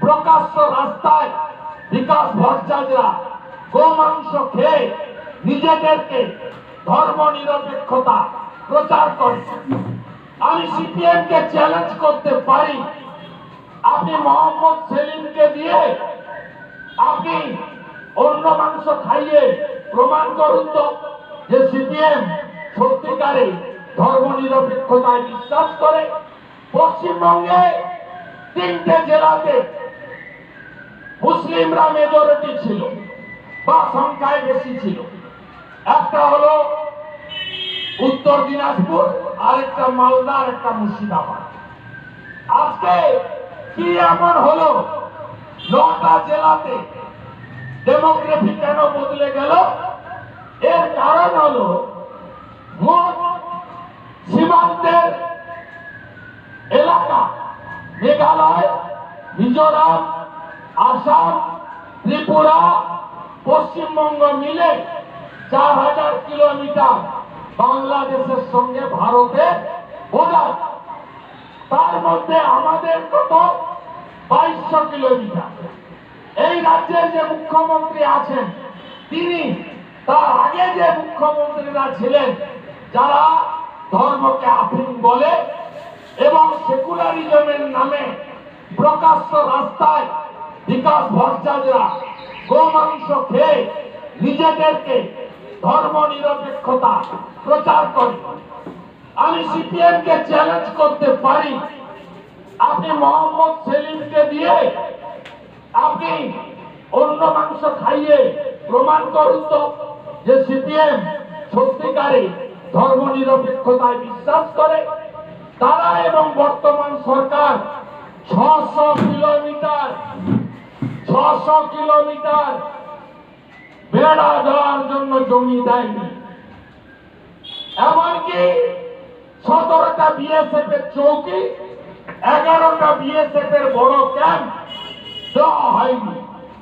প্রকাশ্য রাস্তায় বিকাশ ভট্টাচার্যরা গোমাংস খেয়ে নিজেদেরকে ধর্ম নিরপেক্ষতা প্রচার করে। আমি সিপিএম কে চ্যালেঞ্জ করতে পারি, আপনি মোহাম্মদ সেলিমকে দিয়ে আপনি অন্য মাংস খাইয়ে প্রমাণ করুন তো যে সিপিএম সত্যিকারে ধর্ম নিরপেক্ষতায় বিশ্বাস করে। পশ্চিমবঙ্গে 3টে জেলাতে মুসলিমরা মেজরিটি ছিল বা সংখ্যায় বেশি ছিল। একটা হলো উত্তর দিনাজপুর, আরেকটা মালদা, আরেকটা মুর্শিদাবাদ। আজকে কি এমন হলো 9টা জেলাতে ডেমোগ্রাফি কেন বদলে গেল? এর কারণ হলো সীমান্তের এলাকা মেঘালয়, মিজোরাম, আসাম, ত্রিপুরা, পশ্চিমবঙ্গ মিলে 4000 কিলোমিটার বাংলাদেশের সঙ্গে ভারতের বর্ডার। তার মধ্যে আমাদের কত 2200 কিলোমিটার। এই রাজ্যের যে মুখ্যমন্ত্রী আছেন তিনি, তার আগে যে মুখ্যমন্ত্রীরা ছিলেন যারা ধর্মকে আফিম বলে এবং সেকুলারিজমের নামে প্রকাশ্য রাস্তায় বিকাশ ভট্টাচার্যরা গোমাংস খেয়ে নিজেদেরকে ধর্ম নিরপেক্ষতা প্রচার করে। আমি সিপিএম কে চ্যালেঞ্জ করতে পারি, আপনি মোহাম্মদ সেলিমকে দিয়ে আপনি অন্য মাংস খাইয়ে প্রমাণ করুন তো যে সিপিএম সত্যিকারে ধর্ম নিরপেক্ষতায় বিশ্বাস করে। তারা এবং বর্তমান সরকার 600 কিলোমিটার বেড়া দেওয়ার জন্য জমি দেয়নি। এমনকি 17টা বিএসএফ এর চৌকি, 11টা বিএসএফ এর বড় ক্যাম্প দেওয়া হয়নি।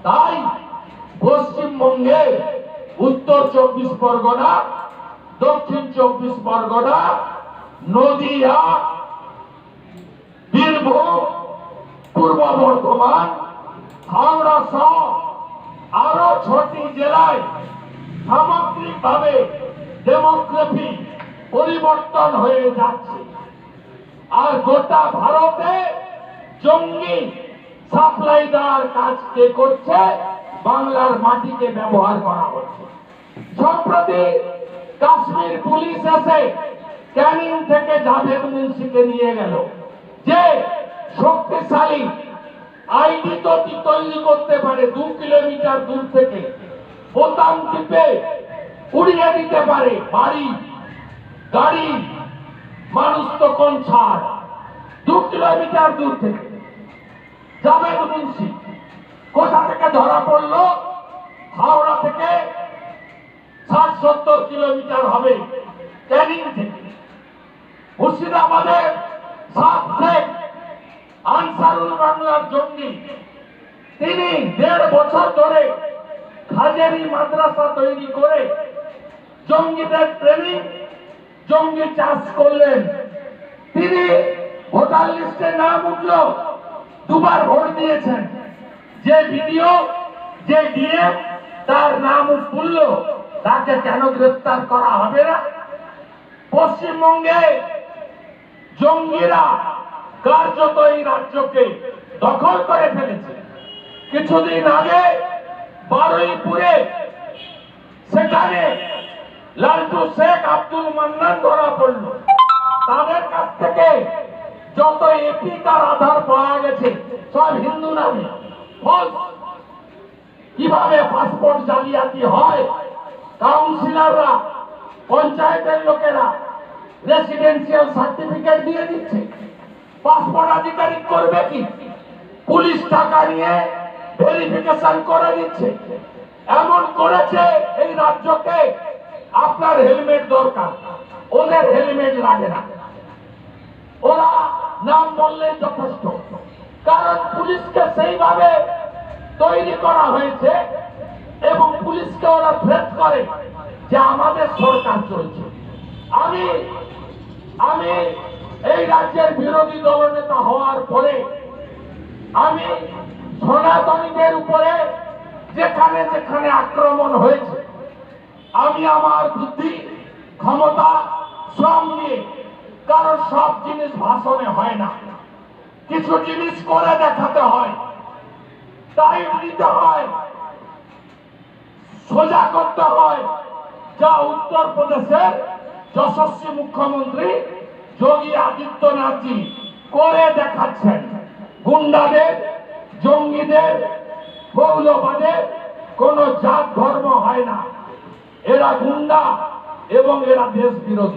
তাই পশ্চিমবঙ্গে উত্তর 24 পরগনা, দক্ষিণ 24 পরগনা, নদিয়া, বীরভূম, পূর্ব বর্ধমান, হাওড়া সহ আরো 6টি জেলায় সামগ্রিকভাবে ডেমোগ্রাফি পরিবর্তন হয়ে যাচ্ছে। আর গোটা ভারতে জঙ্গি সাপ্লাই দেওয়ার কাজ কে করছে? বাংলার মাটিকে ব্যবহার করা হচ্ছে। সম্প্রতি কাশ্মীর পুলিশ এসে ক্যানিং থেকে জাভেদ মুন্সিকে নিয়ে গেল যে শক্তিশালী আইডি তৈরি করতে পারে, 2 কিলোমিটার দূর থেকে বোতাম টিপে উড়িয়ে দিতে পারে বাড়ি, গাড়ি, মানুষ তো কোন ছাড়। 2 কিলোমিটার দূর থেকে জাভেদ মুন্সি কোথা থেকে ধরা পড়লো? হাওড়া থেকে 60-70 কিলোমিটার হবে ক্যানিং থেকে। মুর্শিদাবাদের শেখ আনসারুল বাংলার জঙ্গি, তিনি 1.5 বছর ধরে হাজারি মাদ্রাসা তৈরি করে জঙ্গিদের ট্রেনিং, জঙ্গি চাষ করলেন। তিনি ভোটার লিস্টে নাম উঠল, 2বার ভোট দিয়েছেন। যে ভিডিও, যে ডিএম তার নাম তুলল, তাকে কেন গ্রেফতার করা হবে না? পশ্চিমবঙ্গে জঙ্গিরা কার্যত এই রাজ্যকে দখল করে ফেলেছে। কিছুদিন আগে বারুইপুরে সেখানে লালটু শেখ, আব্দুল মান্নান ধরা পড়ল। তাদের কাছ থেকে যত এপিকার আধার পাওয়া গেছে সব হিন্দু নামে ফলস। কিভাবে পাসপোর্ট জালিয়াতি হয়? কাউন্সিলররা, পঞ্চায়েতের লোকেরা রেসিডেন্সিয়াল সার্টিফিকেট দিয়ে দিচ্ছে। পাসপোর্ট আধিকারিক করবে কি? পুলিশ টাকা নিয়ে ভেরিফিকেশন করে দিচ্ছে। এমন করেছে এই রাজ্যকে। আপনার হেলমেট দরকার, ওদের হেলমেট লাগে না, ওরা নাম বললেই যথেষ্ট। কারণ পুলিশকে সেইভাবে তৈরি করা হয়েছে এবং পুলিশকে ওরা থ্রেট করে যে আমাদের সরকার চলছে। আমি এই রাজ্যের বিরোধী দলনেতা হওয়ার পরে আমি সনাতনীদের উপরে যেখানে যেখানে আক্রমণ হয়েছে, আমি আমার বুদ্ধি, ক্ষমতা, শ্রম নিয়ে, কারণ সব জিনিস ভাষণে হয় না, কিছু জিনিস করে দেখাতে হয়, টাইট দিতে হয়, সোজা করতে হয়, যা উত্তরপ্রদেশের যশস্বী মুখ্যমন্ত্রী যোগী আদিত্যনাথজি করে দেখাচ্ছেন। গুন্ডাদের, জঙ্গিদের, মৌলবাদের কোন জাত ধর্ম হয় না, এরা গুন্ডা এবং এরা দেশ বিরোধী।